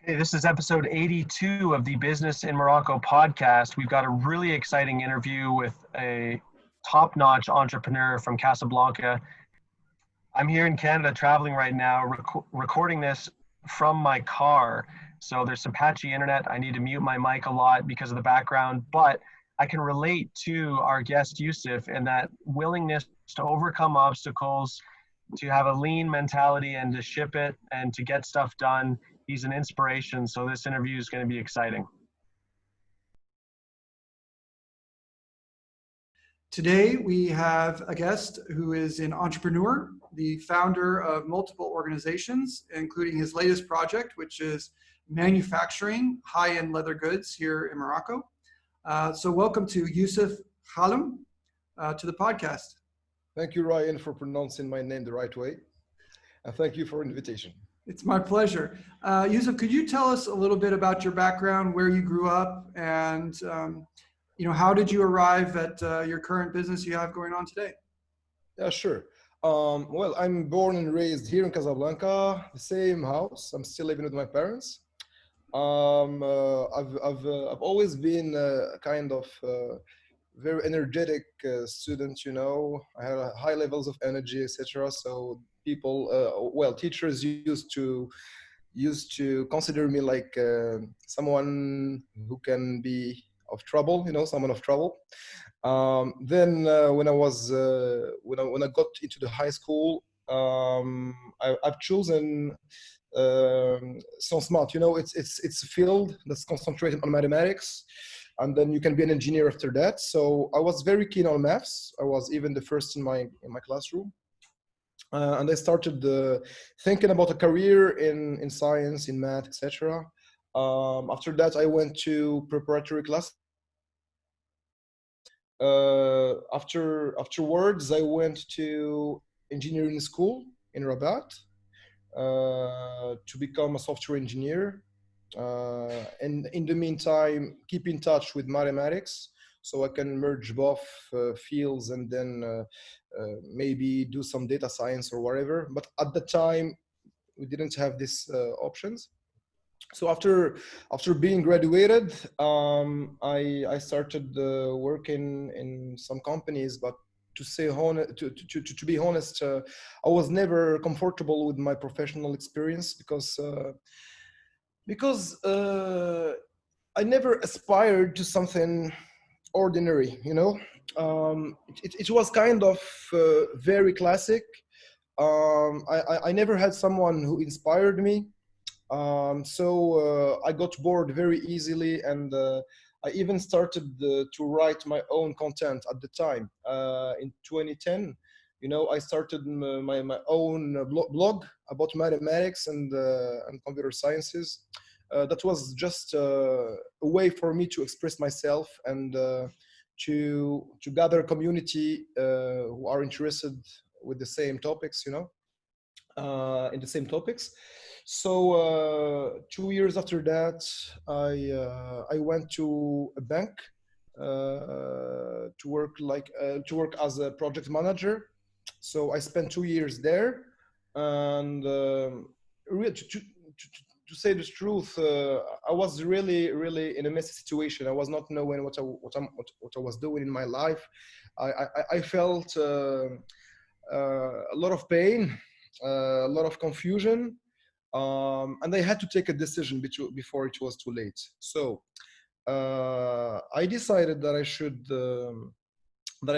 Hey, this is episode 82 of the Business in Morocco podcast. We've got a really exciting interview with a top-notch entrepreneur from Casablanca. I'm here in Canada traveling right now, recording this from my car. So there's some patchy internet. I need to mute my mic a lot because of the background, but I can relate to our guest Youssef and that willingness to overcome obstacles, to have a lean mentality and to ship it and to get stuff done. He's an inspiration. So this interview is going to be exciting. Today, we have a guest who is an entrepreneur, the founder of multiple organizations, including his latest project, which is manufacturing high-end leather goods here in Morocco. So welcome to Youssef GHALEM to the podcast. Thank you, Ryan, for pronouncing my name the right way. And thank you for the invitation. It's my pleasure. Youssef, could you tell us a little bit about your background, where you grew up, and how did you arrive at your current business you have going on today? Yeah, sure. Well, I'm born and raised here in Casablanca, the same house. I'm still living with my parents. I've always been a kind of very energetic student. I had high levels of energy, etc. So people, teachers used to consider me like someone who can be of trouble, someone of trouble. Then when I got into the high school, I've chosen Sciences Math. It's a field that's concentrated on mathematics, and then you can be an engineer after that. So I was very keen on maths. I was even the first in my classroom. And I started thinking about a career in science, in math, etc. After that, I went to preparatory class. Afterwards, I went to engineering school in Rabat to become a software engineer. And in the meantime, keep in touch with mathematics so I can merge both fields and then maybe do some data science or whatever. But at the time, we didn't have these options. So after being graduated, I started working in some companies. But to be honest, I was never comfortable with my professional experience because I never aspired to something ordinary. It was kind of very classic. I never had someone who inspired me. So I got bored very easily, and I even started to write my own content at the time. In 2010, I started my own blog about mathematics and computer sciences. That was just a way for me to express myself and to gather a community who are interested with the same topics, in the same topics. So 2 years after that, I went to a bank to work as a project manager. So I spent 2 years there, and really, to say the truth, I was really in a messy situation. I was not knowing what I was doing in my life. I felt a lot of pain, a lot of confusion. And I had to take a decision before it was too late. So I decided that I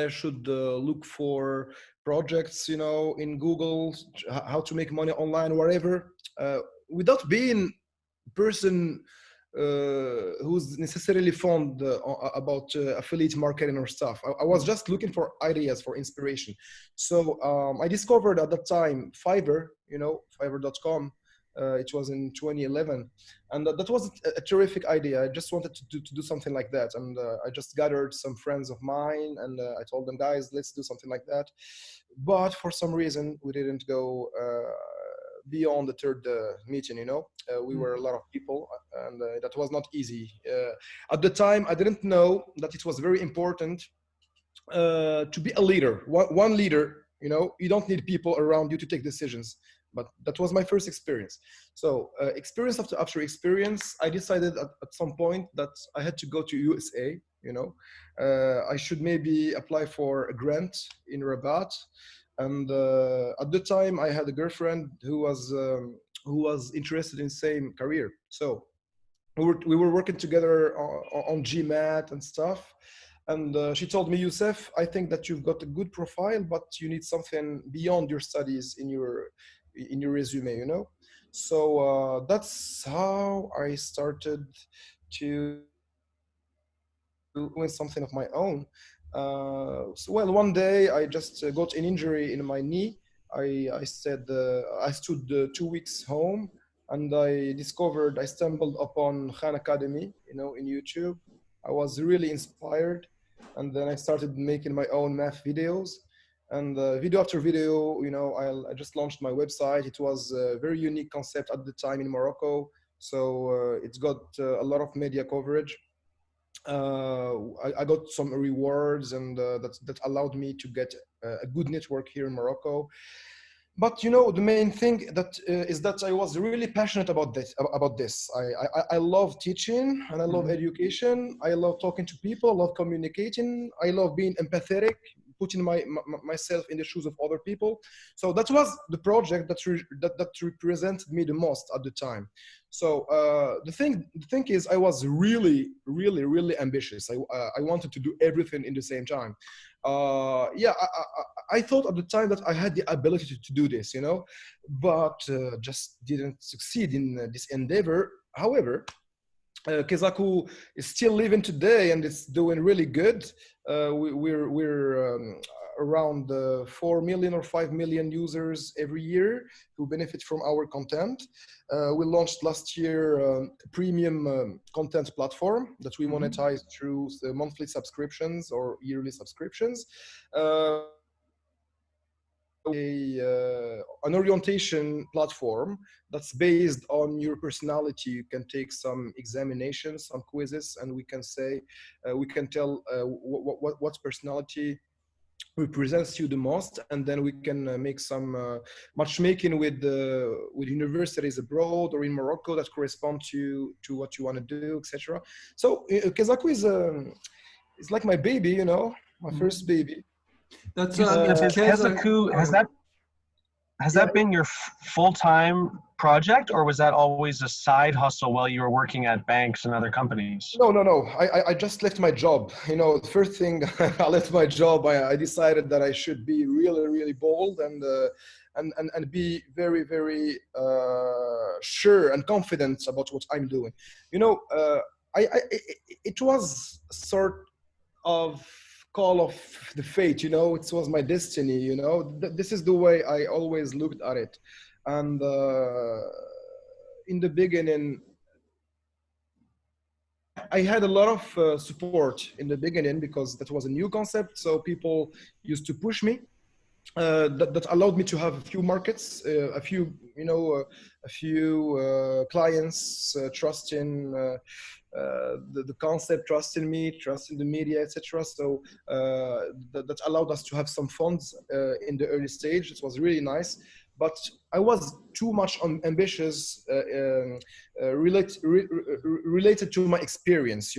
should look for projects, in Google, how to make money online, wherever, without being a person who's necessarily fond about affiliate marketing or stuff. I was just looking for ideas, for inspiration. So I discovered at that time Fiverr, Fiverr.com. It was in 2011, and that was a terrific idea. I just wanted to do something like that, and I just gathered some friends of mine, and I told them, guys, let's do something like that. But for some reason, we didn't go beyond the third meeting. We were a lot of people, and that was not easy. At the time, I didn't know that it was very important to be a leader. One leader. You don't need people around you to take decisions. but that was my first experience. So experience after experience, I decided at some point that I had to go to USA. I should maybe apply for a grant in Rabat. And at the time, I had a girlfriend who was interested in the same career. So we were working together on GMAT and stuff. And she told me, Youssef, I think that you've got a good profile, but you need something beyond your studies in your resume. So that's how I started to doing something of my own. Well, one day I just got an injury in my knee. I stood 2 weeks home, and I stumbled upon Khan Academy, in YouTube. I was really inspired, and then I started making my own math videos. And video after video, I just launched my website. It was a very unique concept at the time in Morocco. So it's got a lot of media coverage. I got some rewards, and that allowed me to get a good network here in Morocco. But the main thing that is that I was really passionate about this. I love teaching, and I love education. I love talking to people. I love communicating. I love being empathetic, putting myself in the shoes of other people. So that was the project that represented me the most at the time. So the thing is, I was really, really, really ambitious. I wanted to do everything in the same time. I thought at the time that I had the ability to do this, but just didn't succeed in this endeavor. However, Kezaku is still living today, and it's doing really good. We're around 4 million or 5 million users every year who benefit from our content. We launched last year a premium content platform that we monetize through monthly subscriptions or yearly subscriptions. An orientation platform that's based on your personality. You can take some examinations, some quizzes, and we can tell what personality represents you the most, and then we can make some matchmaking with universities abroad or in Morocco that correspond to what you want to do, etc. So Kezaku is like my baby, my first baby. That's Kezaku, has that been your full-time project, or was that always a side hustle while you were working at banks and other companies? No. I just left my job. The first thing I left my job, I decided that I should be really, really bold and be very, very sure and confident about what I'm doing. It was sort of call of the fate, it was my destiny, this is the way I always looked at it. And in the beginning, I had a lot of support in the beginning because that was a new concept. So people used to push me. That allowed me to have a few markets, a few clients trusting the concept, trusting me, trusting the media, etc. So that allowed us to have some funds in the early stage. It was really nice, but I was too much ambitious related to my experience.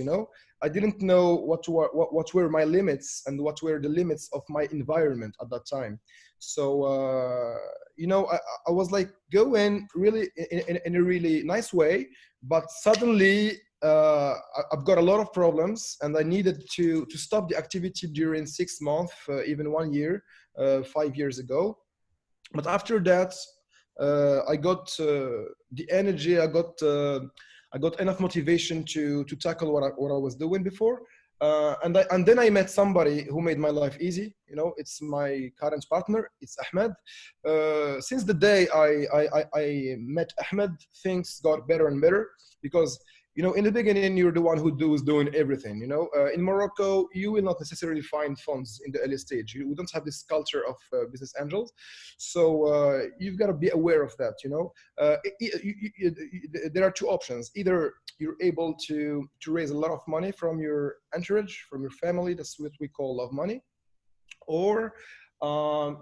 I didn't know what were my limits and what were the limits of my environment at that time. So, I was like going really in a really nice way, but suddenly I've got a lot of problems, and I needed to stop the activity during 6 months, even 1 year, 5 years ago. But after that, I got the energy. I got enough motivation to tackle what I was doing before, and then I met somebody who made my life easy. It's my current partner. It's Ahmed. Since the day I met Ahmed, things got better and better because in the beginning, you're the one who is doing everything. In Morocco, you will not necessarily find funds in the early stage. We don't have this culture of business angels, so you've got to be aware of that. There are two options: either you're able to raise a lot of money from your entourage, from your family. That's what we call love money, or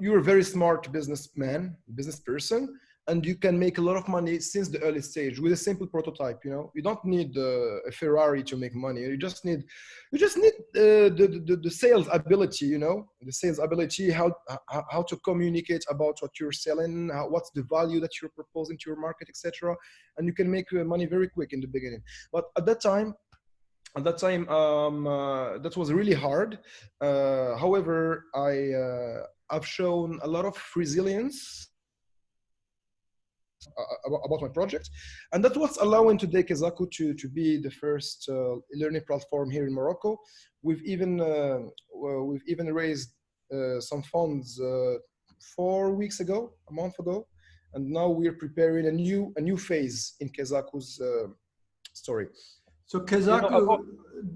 you're a very smart business person, and you can make a lot of money since the early stage with a simple prototype. You know, you don't need a Ferrari to make money. You just need the sales ability. You know, the sales ability, how to communicate about what you're selling, what's the value that you're proposing to your market, etc. And you can make money very quick in the beginning. But at that time, that was really hard. However, I've shown a lot of resilience about my project, and that's what's allowing today Kezaku to be the first learning platform here in Morocco. We've even raised some funds 4 weeks ago, a month ago, and now we're preparing a new phase in Kezaku's story. So Kezaku,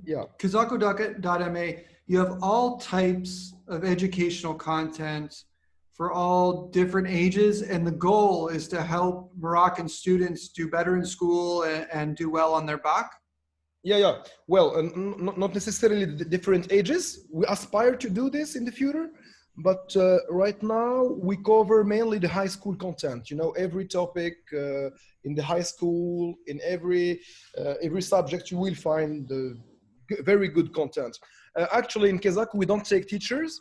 yeah, Kezaku.ma, you have all types of educational content for all different ages, and the goal is to help Moroccan students do better in school and do well on their back? Yeah. Well, not necessarily the different ages. We aspire to do this in the future, but right now we cover mainly the high school content. You know, every topic in the high school, in every subject, you will find very good content. Actually, in Kezaku, we don't take teachers.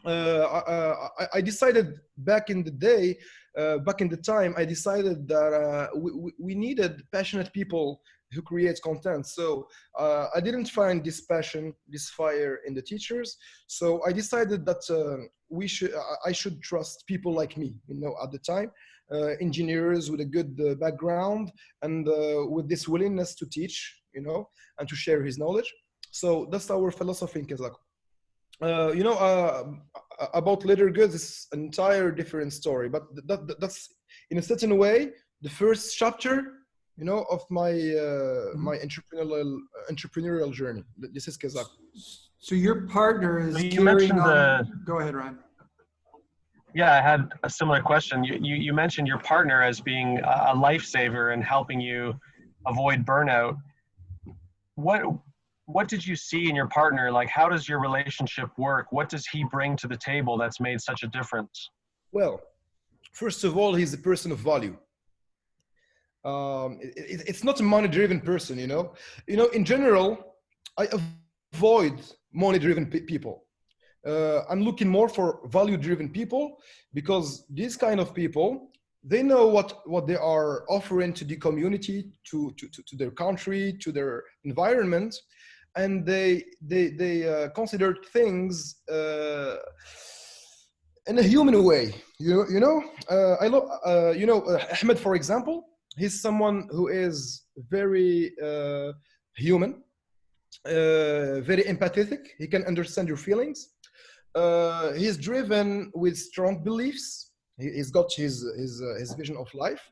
I decided back in the day, back in the time, I decided that we needed passionate people who create content. So I didn't find this passion, this fire in the teachers. So I decided that I should trust people like me, you know, at the time, engineers with a good background and with this willingness to teach, you know, and to share his knowledge. So that's our philosophy in Kezaku. You know, about leather goods is an entire different story, but that's in a certain way the first chapter, you know, of my my entrepreneurial journey. This is Kezaku. So your partner is You carrying mentioned on. Go ahead, Ryan. Yeah, I had a similar question. You mentioned your partner as being a lifesaver and helping you avoid burnout. What did you see in your partner? Like, how does your relationship work? What does he bring to the table that's made such a difference? Well, first of all, he's a person of value. It's not a money-driven person, you know. You know, in general, I avoid money-driven people. I'm looking more for value-driven people, because these kind of people, they know what they are offering to the community, to their country, to their environment, and they consider things in a human way. You know, Ahmed, for example, he's someone who is very human, very empathetic. He can understand your feelings. He's driven with strong beliefs. He's got his vision of life.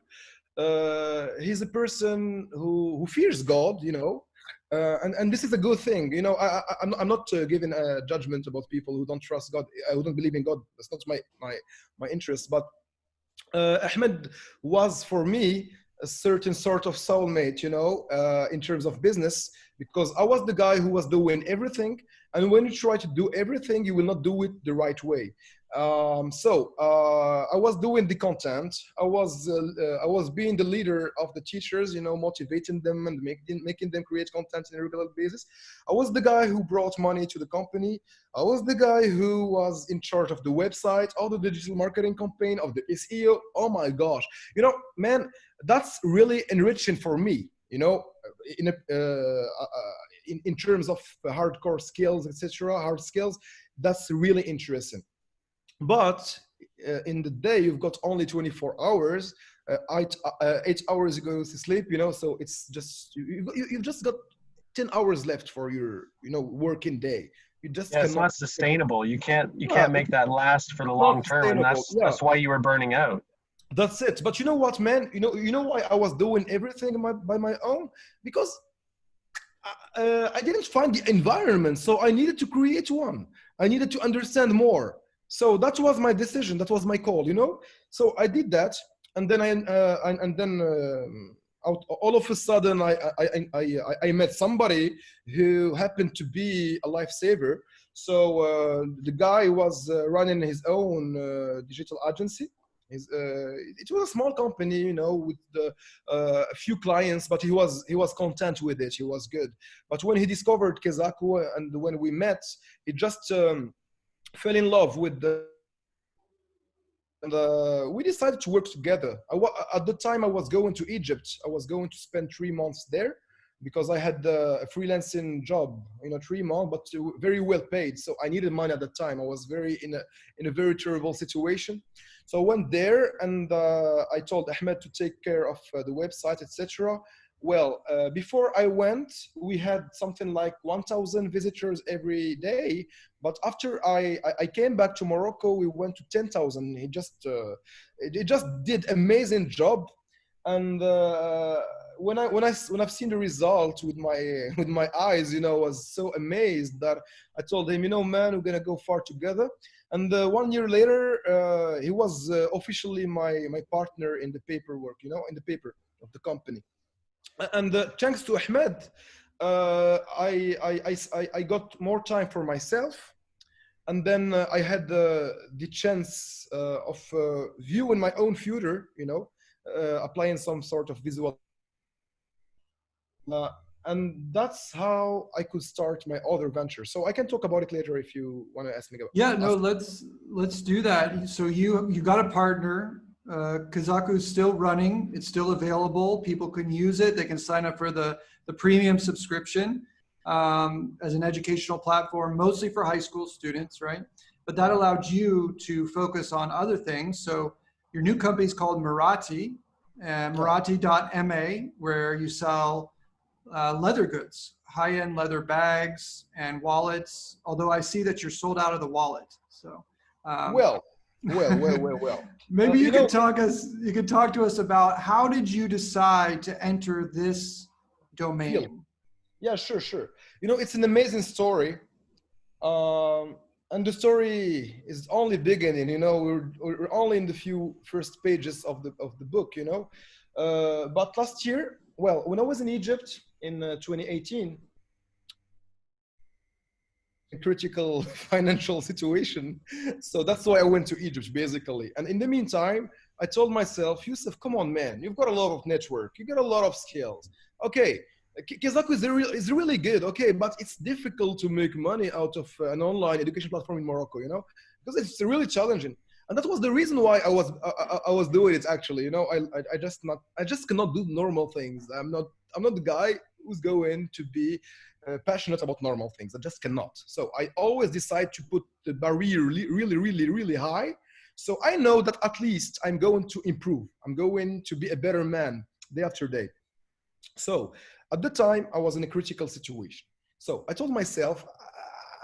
He's a person who fears God, you know, and this is a good thing. You know, I'm not giving a judgment about people who don't trust God, who don't believe in God. That's not my interest. But Ahmed was, for me, a certain sort of soulmate, you know, in terms of business, because I was the guy who was doing everything. And when you try to do everything, you will not do it the right way. So I was doing the content. I was being the leader of the teachers, you know, motivating them and making them create content on a regular basis. I was the guy who brought money to the company. I was the guy who was in charge of the website, all the digital marketing campaign, of the SEO. Oh my gosh, you know, man, that's really enriching for me. You know, in terms of hardcore skills, etc., hard skills, that's really interesting. But in the day, you've got only 24 hours, 8 hours you go to sleep, you know, so it's just, you've just got 10 hours left for your, you know, working day. You just it's not sustainable. You can't make that last for the long term, and that's why you were burning out. That's it. But you know what, man? You know why I was doing everything by my own? Because I didn't find the environment, so I needed to create one. I needed to understand more. So that was my decision. That was my call, you know. So I did that, and then all of a sudden I met somebody who happened to be a lifesaver. So the guy was running his own digital agency, It was a small company, you know, with a few clients, but he was content with it. He was good. But when he discovered Kezaku and when we met, he just fell in love with the. And we decided to work together. At the time, I was going to Egypt. I was going to spend 3 months there because I had a freelancing job, you know, 3 months, but very well paid. So I needed money at the time. I was in a very terrible situation. So I went there and I told Ahmed to take care of the website, etc. Well, before I went, we had something like 1,000 visitors every day. But after I came back to Morocco, we went to 10,000. He just did amazing job. And when I've seen the result with my eyes, you know, I was so amazed that I told him, you know, man, we're gonna go far together. And 1 year later, he was officially my partner in the paperwork, you know, in the paper of the company. And thanks to Ahmed, I got more time for myself. And then I had the chance of viewing my own future, you know, applying some sort of visual. And that's how I could start my other venture. So I can talk about it later if you want to ask me about. Yeah, no, let's do that. So you got a partner. Kezaku is still running. It's still available. People can use it. They can sign up for the premium subscription as an educational platform, mostly for high school students, right? But that allowed you to focus on other things. So your new company is called Marathi, Marathi.ma, where you sell leather goods, high-end leather bags and wallets. Although I see that you're sold out of the wallet. So Well. Maybe you could talk to us about how did you decide to enter this domain? Field. Yeah, sure. You know, it's an amazing story. And the story is only beginning, you know, we're only in the first pages of the book, you know. But last year, well, when I was in Egypt in 2018, a critical financial situation. So that's why I went to Egypt, basically. And in the meantime, I told myself, Youssef, come on, man, you've got a lot of network, you got a lot of skills. Okay, Kezaku is really good, okay, but it's difficult to make money out of an online education platform in Morocco, you know, because it's really challenging. And that was the reason why I was doing it, actually. You know, I just cannot do normal things. I'm not the guy who's going to be passionate about normal things. I just cannot. So I always decide to put the barrier really high. So I know that at least I'm going to improve. I'm going to be a better man day after day. So at the time I was in a critical situation. So I told myself,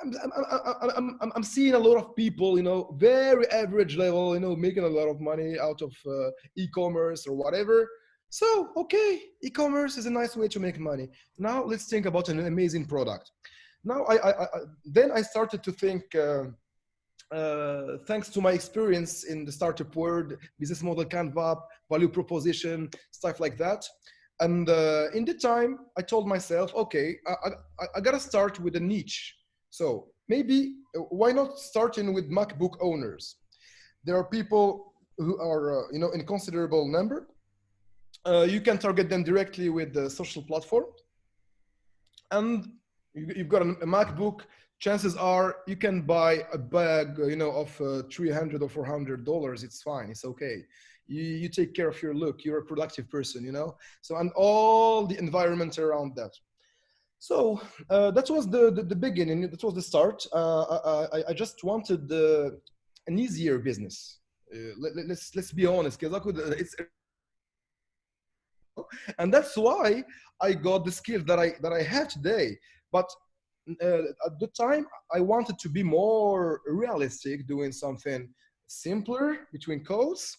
I'm seeing a lot of people, you know, very average level, you know, making a lot of money out of e-commerce or whatever. So, okay, e-commerce is a nice way to make money. Now let's think about an amazing product. Now, then I started to think, thanks to my experience in the startup world, business model, Canva, value proposition, stuff like that. And in the time, I told myself, okay, I gotta start with a niche. So maybe, why not starting with MacBook owners? There are people who are, you know, in considerable number. You can target them directly with the social platform. And you've got a MacBook, chances are you can buy a bag, you know, of $300 or $400. It's fine, it's okay. You take care of your look, you're a productive person, you know? So, and all the environment around that. So that was the beginning, that was the start. I just wanted an easier business. Let's be honest, Kezaku, it's, and that's why I got the skills that I have today. But at the time, I wanted to be more realistic, doing something simpler between codes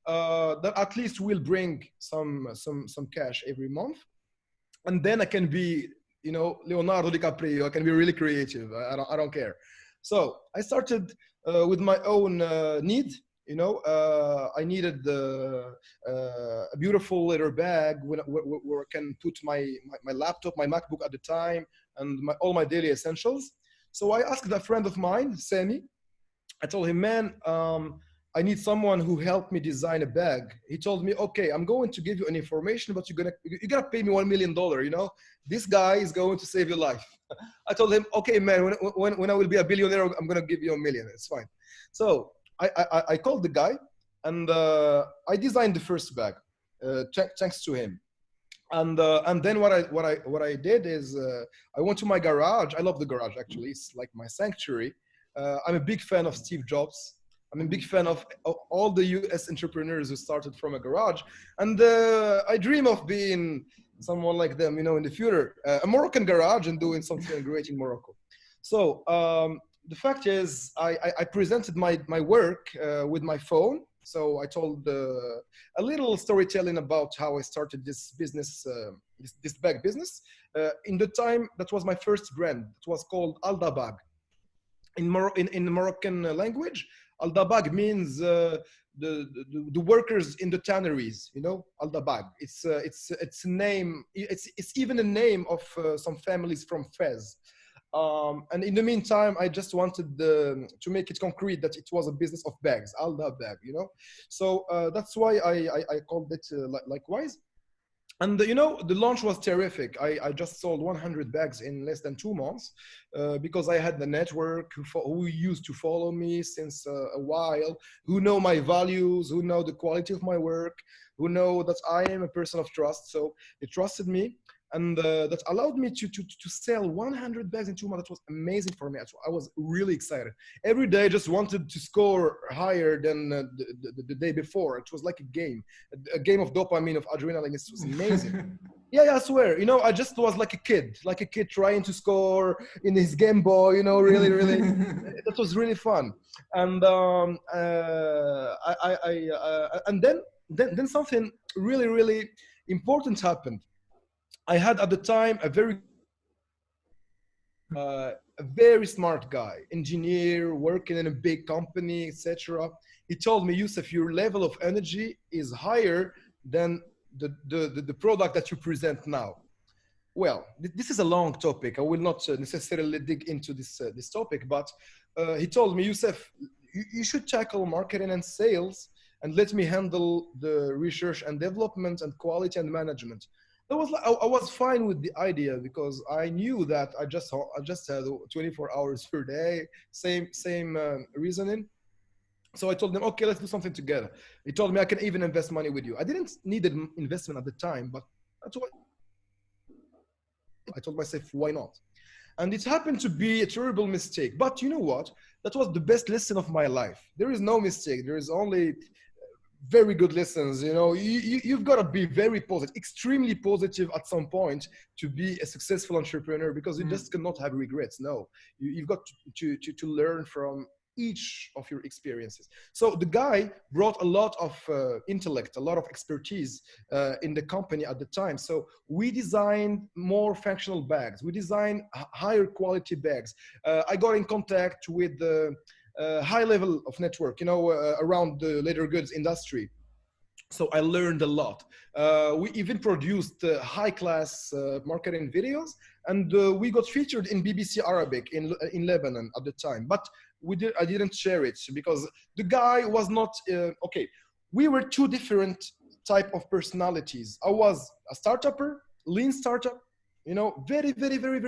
that at least will bring some cash every month, and then I can be, you know, Leonardo DiCaprio. I can be really creative. I don't care. So I started with my own need. You know, I needed a beautiful leather bag where I can put my laptop, my MacBook at the time, and all my daily essentials. So I asked a friend of mine, Sami. I told him, man, I need someone who helped me design a bag. He told me, okay, I'm going to give you an information, but you're gonna pay me $1 million. You know, this guy is going to save your life. I told him, okay, man, when I will be a billionaire, I'm gonna give you $1 million. It's fine. So I called the guy, and I designed the first bag, thanks to him. And then what I did is I went to my garage. I love the garage, actually. It's like my sanctuary. I'm a big fan of Steve Jobs. I'm a big fan of all the US entrepreneurs who started from a garage. And I dream of being someone like them, you know, in the future. A Moroccan garage and doing something great in Morocco. So the fact is, I presented my work with my phone. So I told a little storytelling about how I started this business, this bag business. In the time, that was my first brand. It was called Aldabag. In Moroccan language, Aldabag means the workers in the tanneries. You know, Aldabag. It's a name. It's even a name of some families from Fez. And in the meantime, I just wanted to make it concrete that it was a business of bags, Alda bag, you know. So that's why I called it likewise. And you know, the launch was terrific. I just sold 100 bags in less than 2 months because I had the network who used to follow me since a while, who know my values, who know the quality of my work, who know that I am a person of trust. So they trusted me. And that allowed me to sell 100 bags in 2 months. That was amazing for me. I was really excited. Every day I just wanted to score higher than the day before. It was like a game of dopamine, of adrenaline. It was amazing. Yeah, I swear. You know, I just was like a kid trying to score in his Game Boy, you know, really. That was really fun. And and then something really important happened. I had at the time a very smart guy, engineer, working in a big company, etc. He told me, Youssef, your level of energy is higher than the product that you present now. Well, this is a long topic. I will not necessarily dig into this topic, but he told me, Youssef, you should tackle marketing and sales and let me handle the research and development and quality and management. I was fine with the idea because I knew that I just had 24 hours per day, same reasoning. So I told him, okay, let's do something together. He told me I can even invest money with you. I didn't need an investment at the time, but that's what I told myself, why not? And it happened to be a terrible mistake. But you know what? That was the best lesson of my life. There is no mistake. There is only very good lessons. You know, you've got to be very positive, extremely positive at some point to be a successful entrepreneur, because you just cannot have regrets. No, you've got to learn from each of your experiences. So the guy brought a lot of intellect, a lot of expertise in the company at the time. So we designed more functional bags. We designed higher quality bags. I got in contact with the high level of network, you know, around the leather goods industry. So I learned a lot. We even produced high-class marketing videos, and we got featured in BBC Arabic in Lebanon at the time. But I didn't share it because the guy was not okay. We were two different type of personalities. I was a startupper, lean startup, you know, very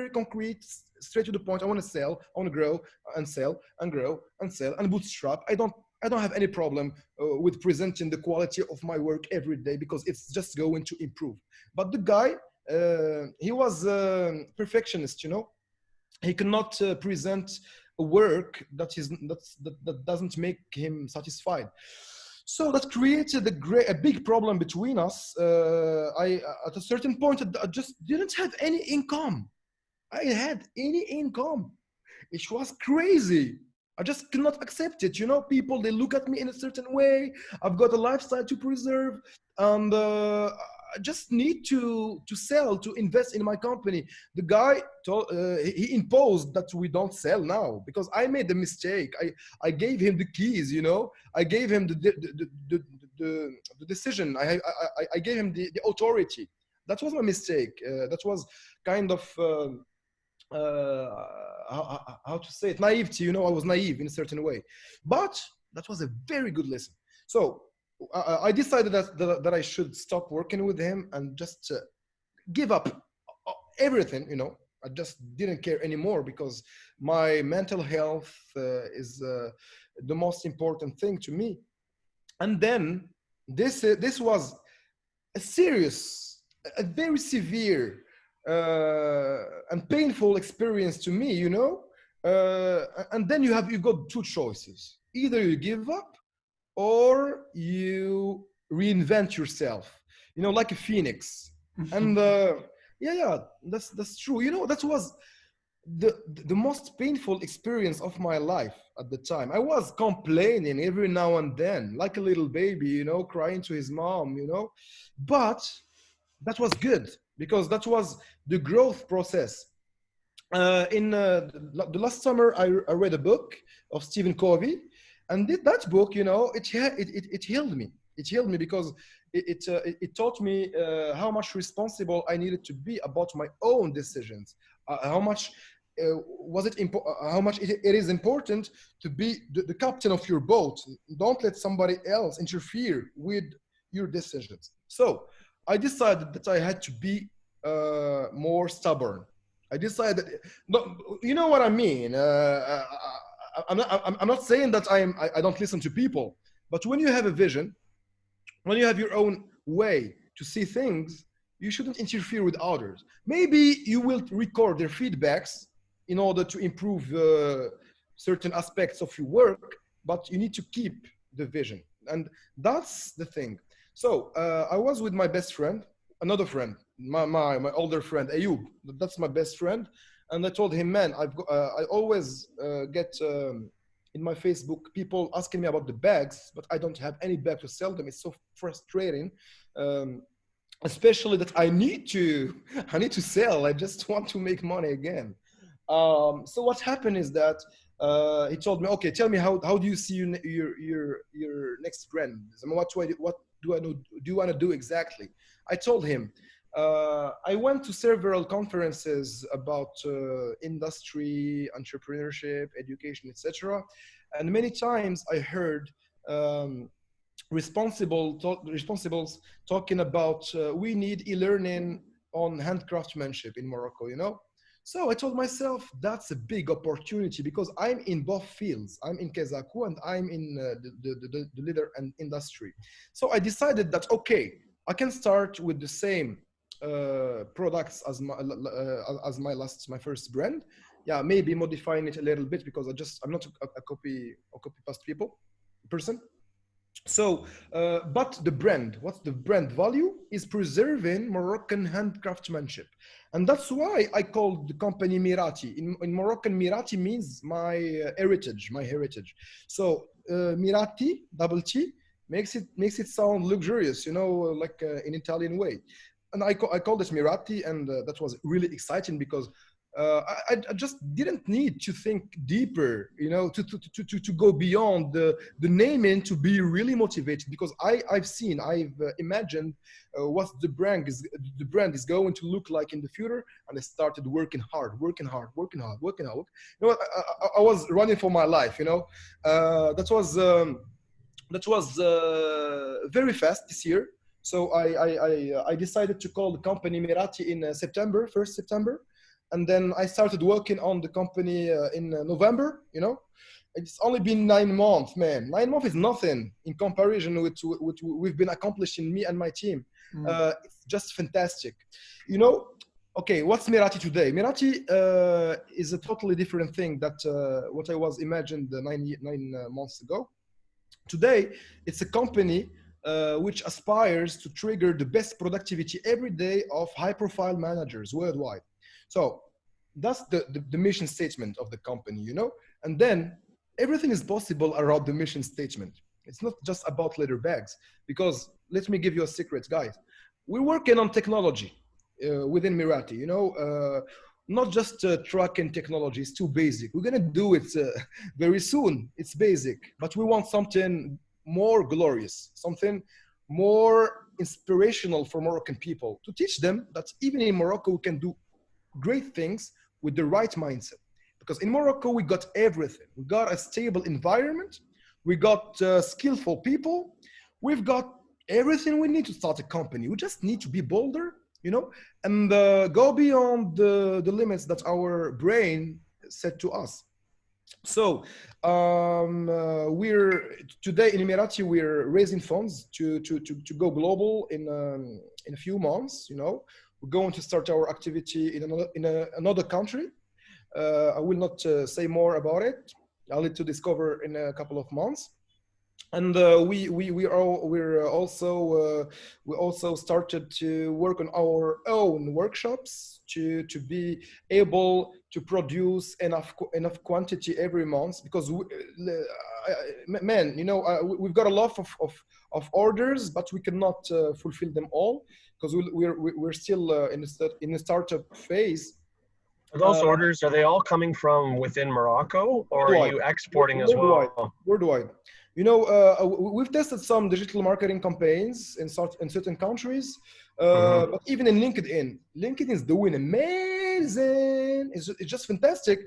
concrete, straight to the point. I want to sell, I want to grow and sell and grow and sell and bootstrap. I don't have any problem with presenting the quality of my work every day because it's just going to improve. But the guy, he was a perfectionist, you know. He cannot present a work that doesn't make him satisfied. So that created a big problem between us. At a certain point, I just didn't have any income. I had any income. It was crazy. I just cannot accept it. You know, people, they look at me in a certain way. I've got a lifestyle to preserve, and I just need to sell, to invest in my company. The guy he imposed that we don't sell now because I made the mistake. I gave him the keys, you know. I gave him the decision. I gave him the authority. That was my mistake. That was kind of how to say it, naivety, you know. I was naive in a certain way, but That was a very good lesson. So I decided that I should stop working with him and just give up everything, you know. I just didn't care anymore because my mental health is the most important thing to me. And then this was a serious, a very severe and painful experience to me, you know. And then you got two choices: either you give up or you reinvent yourself, you know, like a phoenix. And yeah, that's true. You know, that was the most painful experience of my life at the time. I was complaining every now and then, like a little baby, you know, crying to his mom, you know. But that was good because that was the growth process. In the last summer, I read a book of Stephen Covey, and that book, you know, it healed me. It healed me because it taught me how much responsible I needed to be about my own decisions. How much how much it is important to be the captain of your boat. Don't let somebody else interfere with your decisions. So I decided that I had to be more stubborn. I decided, no, you know what I mean. I'm not saying that I don't listen to people, but when you have a vision, when you have your own way to see things, you shouldn't interfere with others. Maybe you will record their feedbacks in order to improve certain aspects of your work, but you need to keep the vision, and that's the thing. So I was with my best friend, another friend, my older friend, Ayub. That's my best friend. And I told him, man, I always get in my Facebook people asking me about the bags, but I don't have any bag to sell them. It's so frustrating, especially that I need to sell. I just want to make money again. So what happened is that he told me, okay, tell me how do you see your next brand? What do you want to do exactly? I told him, I went to several conferences about industry, entrepreneurship, education, etc. And many times I heard responsibles talking about we need e-learning on handcraftsmanship in Morocco, you know. So I told myself that's a big opportunity because I'm in both fields. I'm in Kezaku and I'm in the leather and industry. So I decided that, okay, I can start with the same products as my first brand. Yeah, maybe modifying it a little bit because I'm not a copy paste person. So, but the brand, what's the brand value is preserving Moroccan handcraftsmanship. And that's why I called the company Mirati. In Moroccan, Mirati means my heritage. So Mirati, double T, makes it sound luxurious, you know, like in Italian way. And I called it Mirati, and that was really exciting because I just didn't need to think deeper, you know, to go beyond the naming to be really motivated because I've imagined what the brand is going to look like in the future, and I started working hard. You know, I was running for my life, you know. That was very fast this year. So I decided to call the company Mirati in September, 1st September. And then I started working on the company in November, you know. It's only been 9 months, man. 9 months is nothing in comparison with what we've been accomplishing, me and my team. It's just fantastic. You know, okay, what's Mirati today? Mirati is a totally different thing that what I was imagined 9 months ago. Today, it's a company which aspires to trigger the best productivity every day of high-profile managers worldwide. So that's the mission statement of the company, you know? And then everything is possible around the mission statement. It's not just about leather bags, because let me give you a secret, guys. We're working on technology within Mirati, you know, not just trucking technology. It's too basic. We're going to do it very soon. It's basic, but we want something more glorious, something more inspirational for Moroccan people, to teach them that even in Morocco, we can do great things with the right mindset. Because in Morocco, we got everything. We got a stable environment. we got skillful people, we've got everything we need to start a company. We just need to be bolder, you know, and go beyond the limits that our brain set to us. So we're today in Emirati, we're raising funds to go global in a few months. You know, we're going to start our activity in another country. I will not say more about it. I'll need to discover in a couple of months. And we also started to work on our own workshops to be able to produce enough quantity every month, because man, you know, we've got a lot of orders, but we cannot fulfill them all because we're still in the startup phase. Are those orders, are they all coming from within Morocco, or are you exporting as well? Worldwide. You know, we've tested some digital marketing campaigns in certain countries, but even in LinkedIn is doing amazing. It's just fantastic.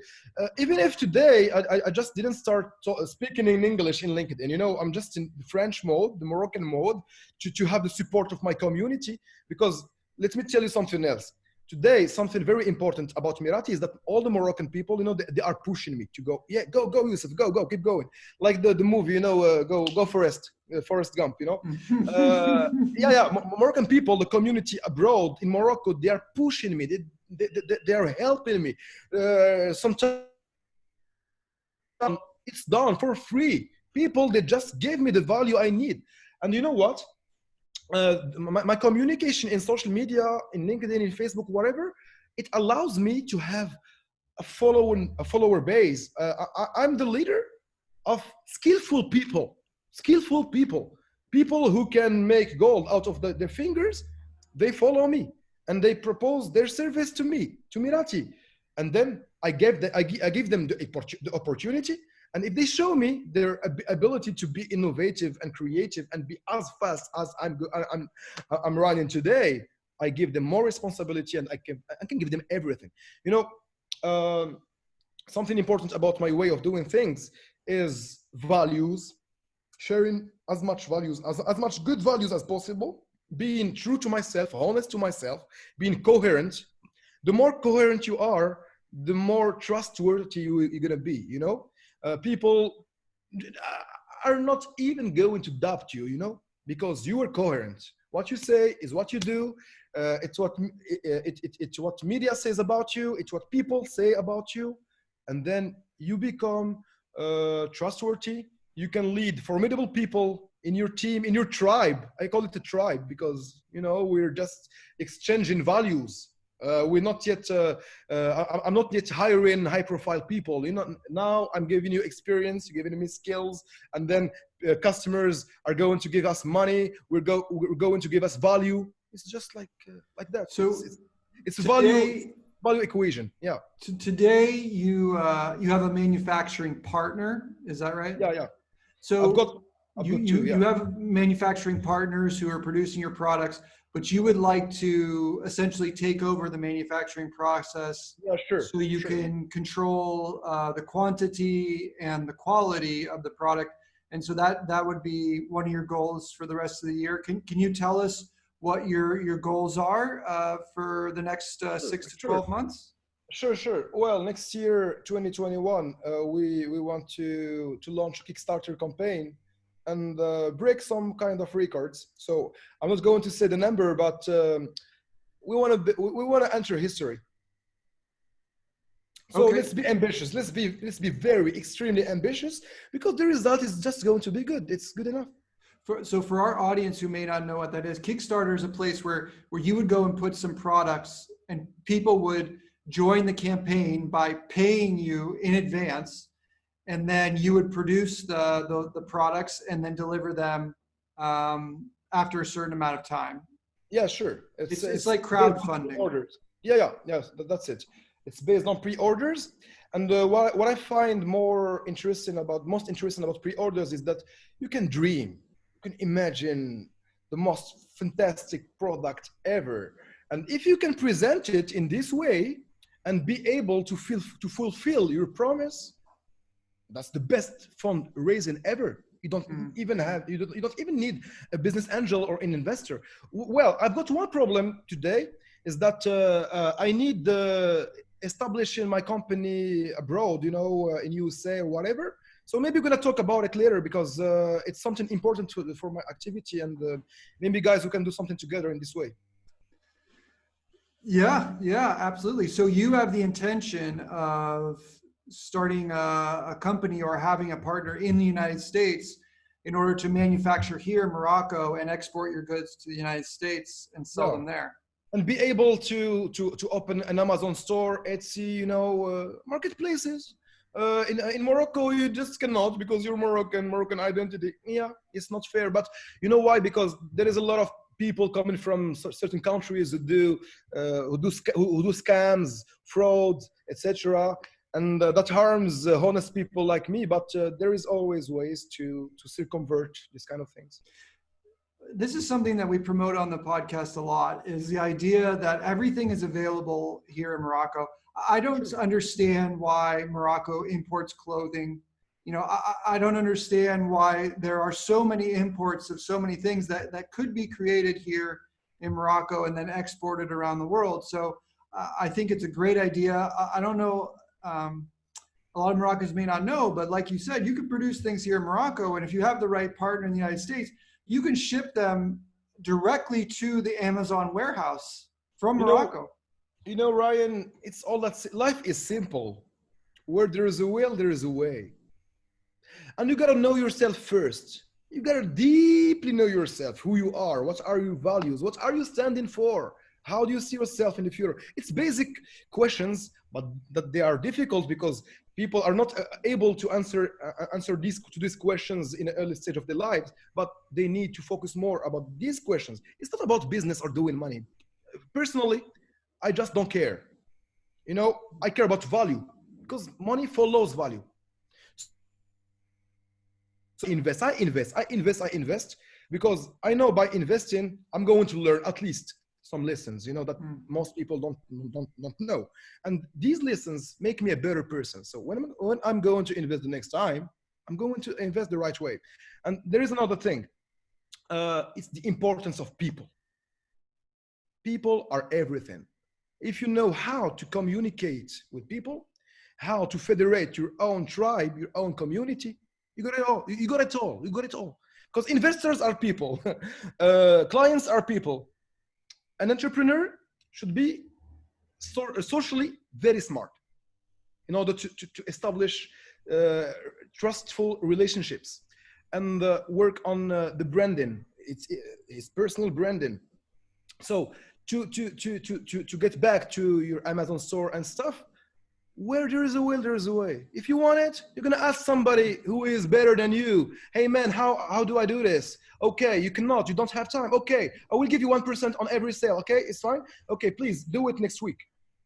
Even if today I just didn't start speaking in English in LinkedIn. You know, I'm just in the French mode, the Moroccan mode, to have the support of my community. Because let me tell you something else. Today, something very important about Emirati is that all the Moroccan people, you know, they are pushing me to go. Yeah, go, Youssef, go, keep going. Like the movie, you know, go Forrest Gump, you know. Moroccan people, the community abroad in Morocco, they are pushing me. They are helping me. Sometimes it's done for free. People, they just gave me the value I need. And you know what? My communication in social media, in LinkedIn, in Facebook, whatever, it allows me to have a follower base. I'm the leader of skillful people who can make gold out of their fingers. They follow me and they propose their service to me, to Emirati, and then I give them the opportunity. And if they show me their ability to be innovative and creative and be as fast as I'm running today, I give them more responsibility and I can give them everything. You know, something important about my way of doing things is values, sharing as much values, as much good values as possible, being true to myself, honest to myself, being coherent. The more coherent you are, the more trustworthy you're gonna be, you know? People are not even going to doubt you, you know, because you are coherent. What you say is what you do. It's what media says about you. It's what people say about you. And then you become trustworthy. You can lead formidable people in your team, in your tribe. I call it a tribe because, you know, we're just exchanging values. We're not yet, I'm not yet hiring high profile people. You know, now I'm giving you experience, you're giving me skills, and then customers are going to give us money. We're going to give us value. It's just like that. So it's a value equation. Yeah. Today you have a manufacturing partner. Is that right? Yeah. So I've got two, yeah. You have manufacturing partners who are producing your products, but you would like to essentially take over the manufacturing process. Yeah, sure. So you can control the quantity and the quality of the product. And so that would be one of your goals for the rest of the year. Can you tell us what your goals are for the next 6 to 12 months? Sure. Well, next year, 2021, we want to launch a Kickstarter campaign and break some kind of records. So I'm not going to say the number, but we want to enter history. So okay. Let's be ambitious. Let's be very extremely ambitious, because the result is just going to be good. It's good enough. So for our audience who may not know what that is, Kickstarter is a place where you would go and put some products and people would join the campaign by paying you in advance, and then you would produce the products and then deliver them after a certain amount of time. Yeah, sure. It's like crowdfunding. Orders. Yeah, that's it. It's based on pre-orders. And what I find most interesting about pre-orders is that you can dream. You can imagine the most fantastic product ever. And if you can present it in this way and be able to fulfill your promise, that's the best fundraising ever. You don't Mm. even have, you don't even need a business angel or an investor. Well, I've got one problem today is that I need establishing my company abroad, in USA or whatever. So maybe we're gonna talk about it later because it's something important for my activity, and maybe guys, we can do something together in this way. Yeah, yeah, absolutely. So you have the intention of starting a company or having a partner in the United States in order to manufacture here in Morocco and export your goods to the United States and sell them there. And be able to open an Amazon store, Etsy, marketplaces. In Morocco, you just cannot because you're Moroccan identity. Yeah, it's not fair. But you know why? Because there is a lot of people coming from certain countries who do scams, frauds, etc. And that harms honest people like me. But there is always ways to circumvent these kind of things. This is something that we promote on the podcast a lot, is the idea that everything is available here in Morocco. I don't understand why Morocco imports clothing. I don't understand why there are so many imports of so many things that could be created here in Morocco and then exported around the world. So I think it's a great idea. I don't know, a lot of Moroccans may not know, but like you said, you can produce things here in Morocco, and if you have the right partner in the United States, you can ship them directly to the Amazon warehouse from Morocco. Ryan, it's all that life is simple. Where there is a will, there is a way. And you got to know yourself first. You got to deeply know yourself, who you are, what are your values, what are you standing for, how do you see yourself in the future. It's basic questions, but that they are difficult because people are not able to answer these questions in the early stage of their lives, but they need to focus more about these questions. It's not about business or doing money. Personally, I just don't care. I care about value because money follows value. So I invest because I know by investing, I'm going to learn at least some lessons, that most people don't know. And these lessons make me a better person. So when I'm going to invest the next time, I'm going to invest the right way. And there is another thing. It's the importance of people. People are everything. If you know how to communicate with people, how to federate your own tribe, your own community, you got it all. You got it all. You got it all. Because investors are people. Clients are people. An entrepreneur should be socially very smart in order to establish trustful relationships and work on the branding. It's personal branding. So to get back to your Amazon store and stuff, where there is a will, there is a way. If you want it, you're gonna ask somebody who is better than you. Hey man, how do I do this? Okay, you cannot, you don't have time. Okay, I will give you 1% on every sale. Okay, it's fine. Okay, please do it next week.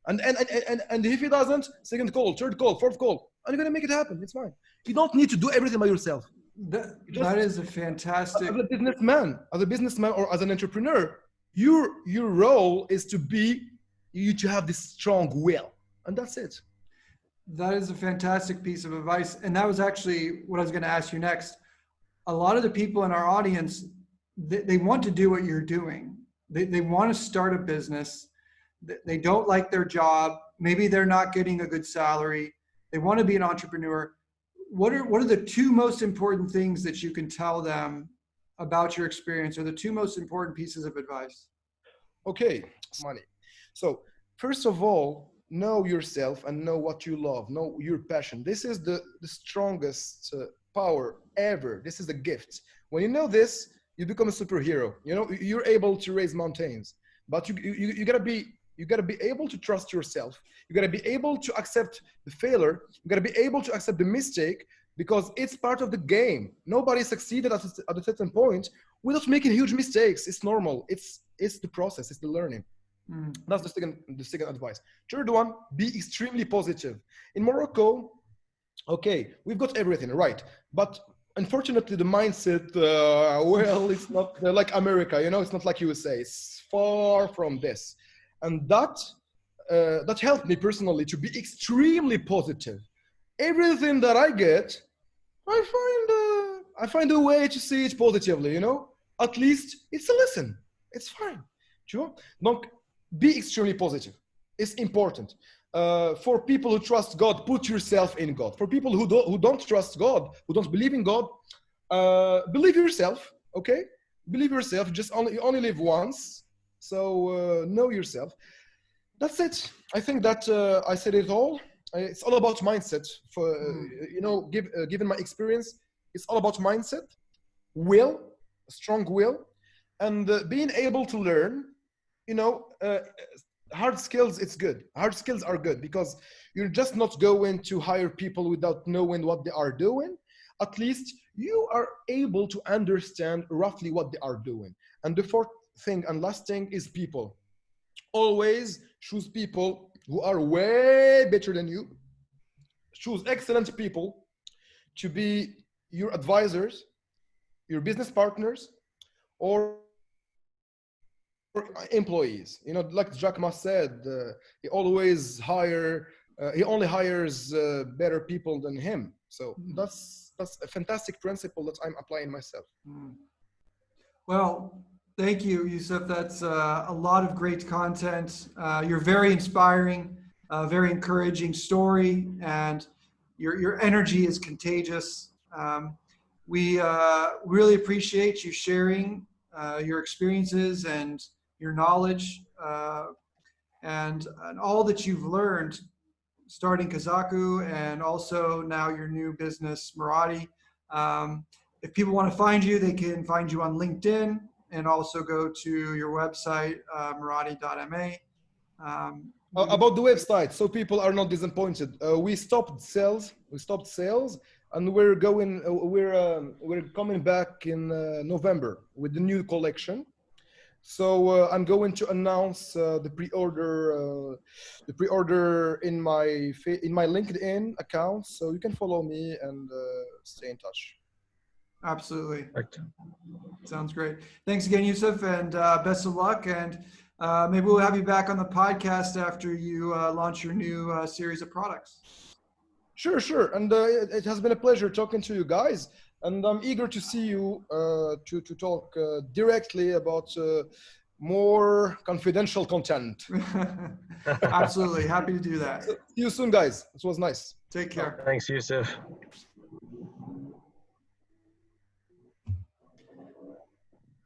And if he doesn't, second call, third call, fourth call, and you're gonna make it happen. It's fine. You don't need to do everything by yourself. That is a fantastic. As a businessman or as an entrepreneur, your role is to have this strong will, and that's it. That is a fantastic piece of advice. And that was actually what I was going to ask you next. A lot of the people in our audience, they want to do what you're doing. They want to start a business. They don't like their job. Maybe they're not getting a good salary. They want to be an entrepreneur. What are the two most important things that you can tell them about your experience, or the two most important pieces of advice? Okay, money. So first of all, know yourself and know what you love, know your passion. This is the strongest power ever. This is a gift. When you know this, you become a superhero. You're able to raise mountains, but you gotta be able to trust yourself. You gotta be able to accept the failure. You gotta be able to accept the mistake, because it's part of the game. Nobody succeeded at a certain point without making huge mistakes. It's normal. It's the process. It's the learning. That's the second advice. Third one, be extremely positive. In Morocco, okay, we've got everything right, but unfortunately the mindset, it's not like America, it's not like USA. It's far from this, and that helped me personally to be extremely positive. Everything that I get, I find I find a way to see it positively, you know. At least it's a lesson. It's fine. Tu vois? Donc, be extremely positive. It's important. For people who trust God, put yourself in God. For people who don't trust God, who don't believe in God, believe yourself, okay? Believe yourself. You only live once. So know yourself. That's it. I think that I said it all. It's all about mindset. For given my experience, it's all about mindset, will, strong will, and being able to learn. Hard skills. It's good. Hard skills are good because you're just not going to hire people without knowing what they are doing. At least you are able to understand roughly what they are doing. And the fourth thing and last thing is people. Always choose people who are way better than you. Choose excellent people to be your advisors, your business partners, or employees. Like Jack Ma said, he only hires better people than him. So that's a fantastic principle that I'm applying myself. Well, thank you, Youssef. That's a lot of great content. You're very inspiring, very encouraging story, and your energy is contagious. We really appreciate you sharing your experiences and your knowledge and all that you've learned starting Kazaku and also now your new business, Maradi. If people want to find you, they can find you on LinkedIn and also go to your website, maradi.ma. About the website, so people are not disappointed. We stopped sales, and we're coming back in November with the new collection. So I'm going to announce the pre-order in my LinkedIn account, so you can follow me and stay in touch. Absolutely. Perfect. Sounds great. Thanks again, Youssef, and best of luck. And maybe we'll have you back on the podcast after you launch your new series of products. Sure. And it has been a pleasure talking to you guys. And I'm eager to see you to talk directly about more confidential content. Absolutely. Happy to do that. See you soon, guys. It was nice. Take care. Thanks, Youssef.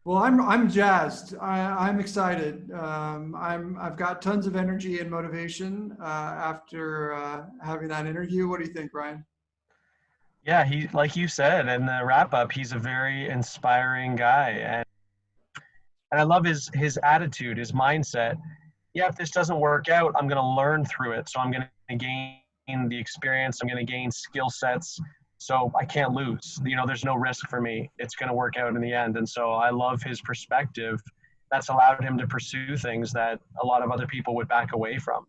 Well, I'm jazzed. I'm excited. I've got tons of energy and motivation after having that interview. What do you think, Ryan? Yeah, he, like you said in the wrap up, he's a very inspiring guy, and I love his attitude, his mindset. Yeah, if this doesn't work out, I'm going to learn through it. So I'm going to gain the experience. I'm going to gain skill sets. So I can't lose. There's no risk for me. It's going to work out in the end. And so I love his perspective. That's allowed him to pursue things that a lot of other people would back away from.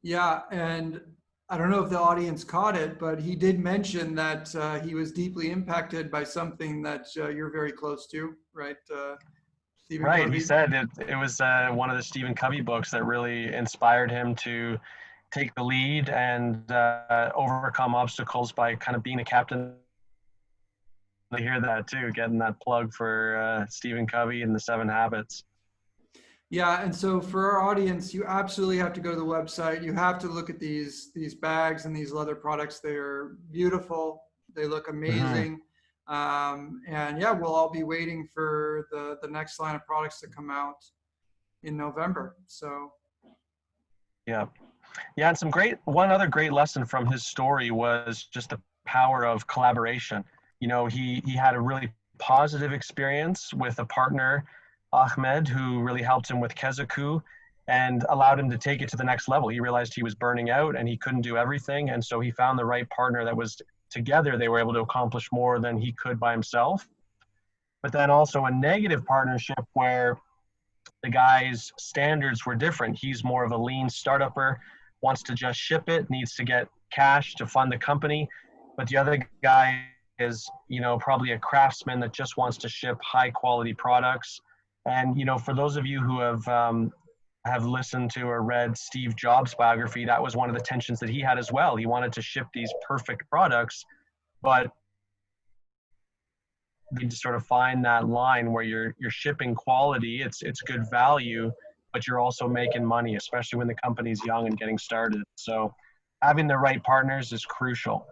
Yeah, and I don't know if the audience caught it, but he did mention that he was deeply impacted by something that you're very close to, right? Stephen Right. Covey. He said it was one of the Stephen Covey books that really inspired him to take the lead and overcome obstacles by kind of being a captain. I hear that too, getting that plug for Stephen Covey and the 7 Habits. Yeah, and so for our audience, you absolutely have to go to the website. You have to look at these bags and these leather products. They're beautiful. They look amazing. And yeah, we'll all be waiting for the next line of products to come out in November. So yeah, and one other great lesson from his story was just the power of collaboration. He had a really positive experience with a partner, Ahmed, who really helped him with Kezaku and allowed him to take it to the next level. He realized he was burning out and he couldn't do everything. And so he found the right partner that was together. They were able to accomplish more than he could by himself. But then also a negative partnership where the guy's standards were different. He's more of a lean startupper, wants to just ship it, needs to get cash to fund the company. But the other guy is, probably a craftsman that just wants to ship high quality products. And, for those of you who have listened to or read Steve Jobs' biography, that was one of the tensions that he had as well. He wanted to ship these perfect products, but need to sort of find that line where you're shipping quality, it's good value, but you're also making money, especially when the company's young and getting started. So having the right partners is crucial.